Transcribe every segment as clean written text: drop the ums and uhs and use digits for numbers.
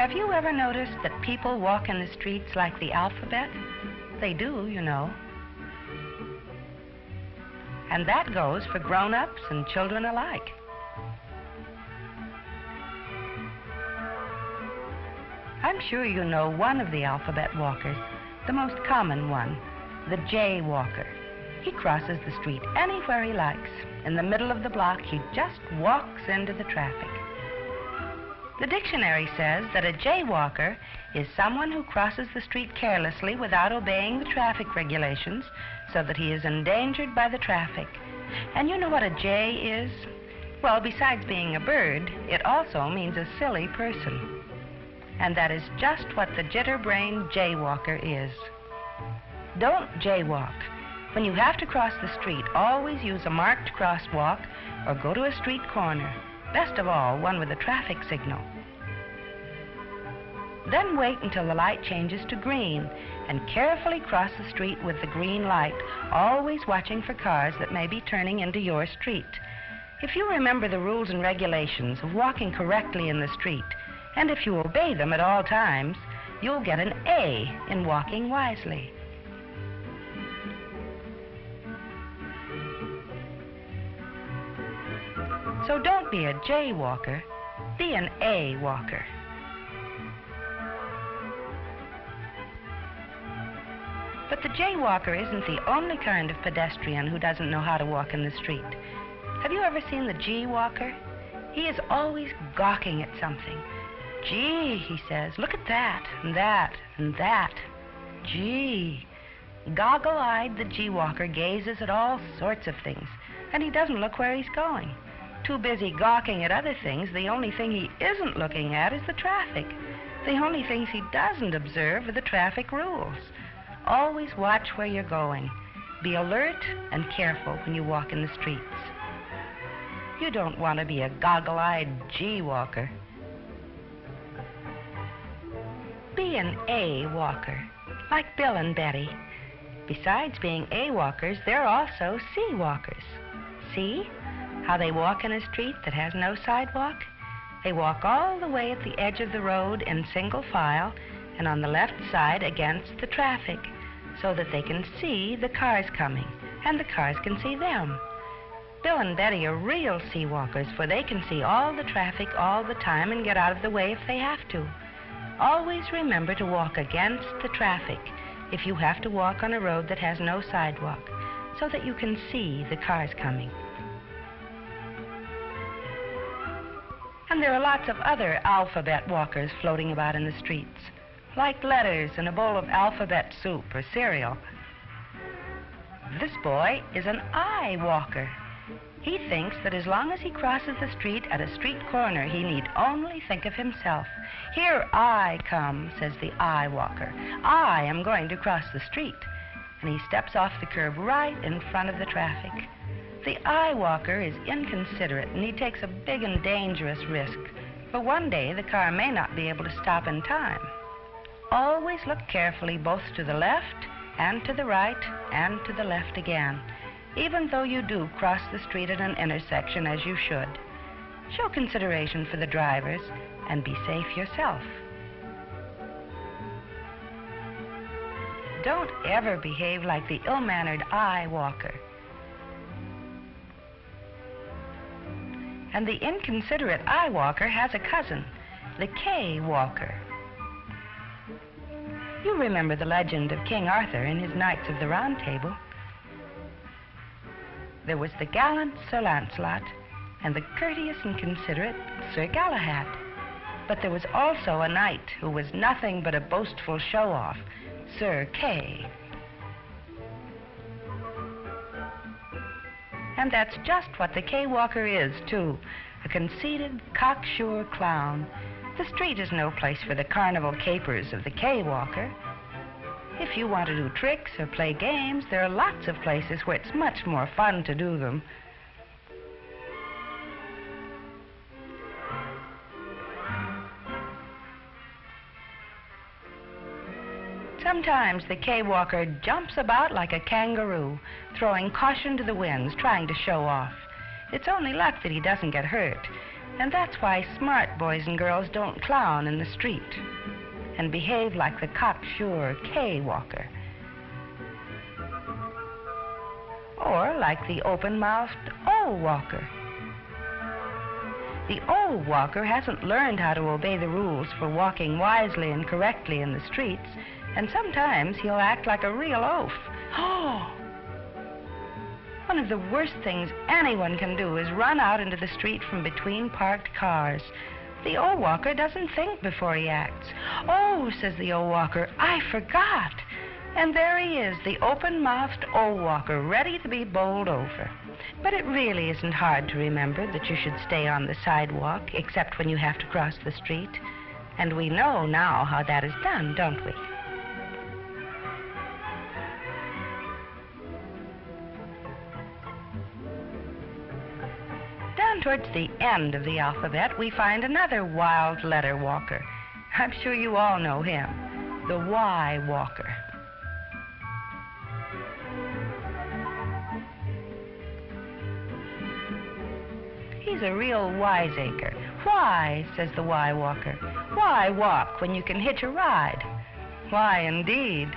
Have you ever noticed that people walk in the streets like the alphabet? They do, you know. And that goes for grown-ups and children alike. I'm sure you know one of the alphabet walkers, the most common one, the jaywalker. He crosses the street anywhere he likes. In the middle of the block, he just walks into the traffic. The dictionary says that a jaywalker is someone who crosses the street carelessly without obeying the traffic regulations so that he is endangered by the traffic. And you know what a jay is? Well, besides being a bird, it also means a silly person. And that is just what the jitter-brained jaywalker is. Don't jaywalk. When you have to cross the street, always use a marked crosswalk or go to a street corner. Best of all, one with a traffic signal. Then wait until the light changes to green and carefully cross the street with the green light, always watching for cars that may be turning into your street. If you remember the rules and regulations of walking correctly in the street, and if you obey them at all times, you'll get an A in walking wisely. So don't be a jaywalker, be an A walker. But the jaywalker isn't the only kind of pedestrian who doesn't know how to walk in the street. Have you ever seen the G-walker? He is always gawking at something. Gee, he says, look at that, and that, and that. Gee. Goggle-eyed, the G-walker gazes at all sorts of things, and he doesn't look where he's going. Too busy gawking at other things, the only thing he isn't looking at is the traffic. The only things he doesn't observe are the traffic rules. Always watch where you're going. Be alert and careful when you walk in the streets. You don't want to be a goggle-eyed G-walker. Be an A-walker, like Bill and Betty. Besides being A-walkers, they're also C-walkers. See how they walk in a street that has no sidewalk? They walk all the way at the edge of the road in single file and on the left side against the traffic so that they can see the cars coming and the cars can see them. Bill and Betty are real C-walkers, for they can see all the traffic all the time and get out of the way if they have to. Always remember to walk against the traffic if you have to walk on a road that has no sidewalk, so that you can see the cars coming. And there are lots of other alphabet walkers floating about in the streets, like letters in a bowl of alphabet soup or cereal. This boy is an I walker. He thinks that as long as he crosses the street at a street corner, he need only think of himself. Here I come, says the I walker. I am going to cross the street. And he steps off the curb right in front of the traffic. The I walker is inconsiderate, and he takes a big and dangerous risk. For one day, the car may not be able to stop in time. Always look carefully both to the left and to the right and to the left again, even though you do cross the street at an intersection as you should. Show consideration for the drivers and be safe yourself. Don't ever behave like the ill-mannered I walker. And the inconsiderate I walker has a cousin, the K walker. You remember the legend of King Arthur in his Knights of the Round Table. There was the gallant Sir Lancelot and the courteous and considerate Sir Galahad. But there was also a knight who was nothing but a boastful show-off, Sir Kay. And that's just what the K-walker is, too, a conceited, cocksure clown. The street is no place for the carnival capers of the K-walker. If you want to do tricks or play games, there are lots of places where it's much more fun to do them. Sometimes the K-walker jumps about like a kangaroo, throwing caution to the winds, trying to show off. It's only luck that he doesn't get hurt, And that's why smart boys and girls don't clown in the street and behave like the cocksure K walker. Or like the open-mouthed O walker. The O walker hasn't learned how to obey the rules for walking wisely and correctly in the streets, and sometimes he'll act like a real oaf. Oh! One of the worst things anyone can do is run out into the street from between parked cars. The O walker doesn't think before he acts. Oh, says the O walker, I forgot. And there he is, the open-mouthed O walker, ready to be bowled over. But it really isn't hard to remember that you should stay on the sidewalk, except when you have to cross the street. And we know now how that is done, don't we? Down towards the end of the alphabet, we find another wild letter walker. I'm sure you all know him, the Y walker. He's a real wiseacre. Why, says the Y walker, why walk when you can hitch a ride? Why, indeed.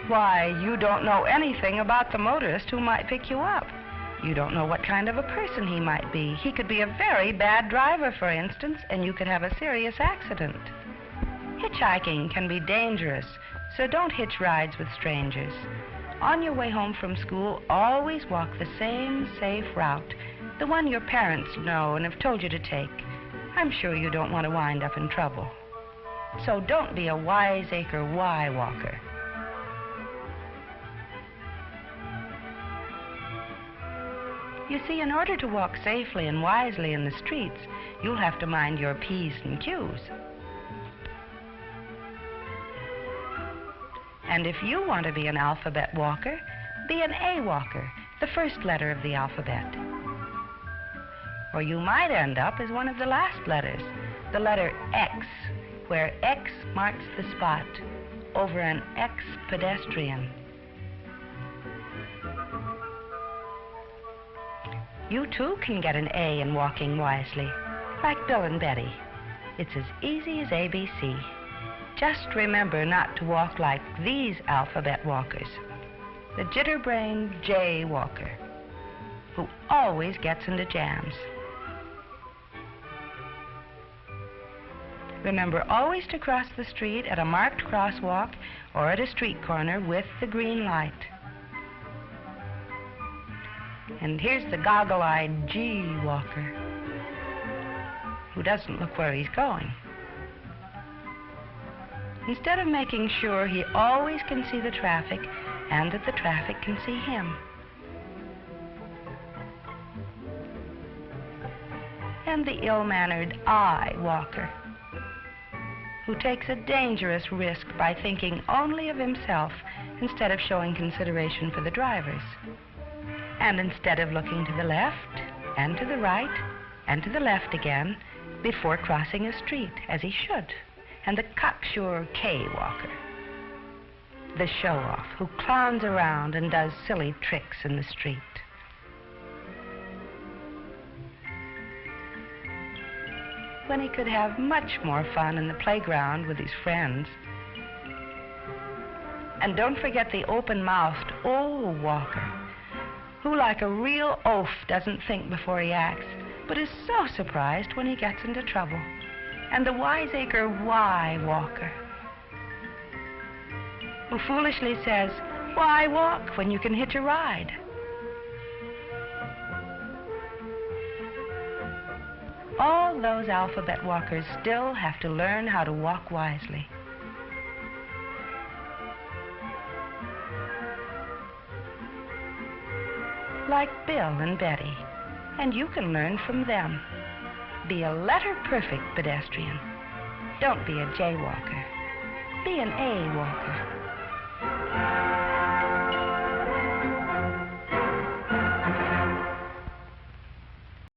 Why, you don't know anything about the motorist who might pick you up. You don't know what kind of a person he might be. He could be a very bad driver, for instance, and you could have a serious accident. Hitchhiking can be dangerous, so don't hitch rides with strangers. On your way home from school, always walk the same safe route, the one your parents know and have told you to take. I'm sure you don't want to wind up in trouble. So don't be a wiseacre Y walker. You see, in order to walk safely and wisely in the streets, you'll have to mind your P's and Q's. And if you want to be an alphabet walker, be an A walker, the first letter of the alphabet. Or you might end up as one of the last letters, the letter X, where X marks the spot over an ex-pedestrian. You too can get an A in walking wisely, like Bill and Betty. It's as easy as ABC. Just remember not to walk like these alphabet walkers, the jitterbrained J walker, who always gets into jams. Remember always to cross the street at a marked crosswalk or at a street corner with the green light. And here's the goggle-eyed G walker, who doesn't look where he's going. Instead of making sure he always can see the traffic and that the traffic can see him. And the ill-mannered I walker, who takes a dangerous risk by thinking only of himself instead of showing consideration for the drivers. And instead of looking to the left and to the right and to the left again before crossing a street, as he should. And the cocksure K walker, the show-off who clowns around and does silly tricks in the street. When he could have much more fun in the playground with his friends. And don't forget the open-mouthed O walker, who like a real oaf doesn't think before he acts, but is so surprised when he gets into trouble. And the wiseacre Y walker, who foolishly says, why walk when you can hitch a ride? All those alphabet walkers still have to learn how to walk wisely. Like Bill and Betty, and you can learn from them. Be a letter-perfect pedestrian. Don't be a jaywalker. Be an A walker.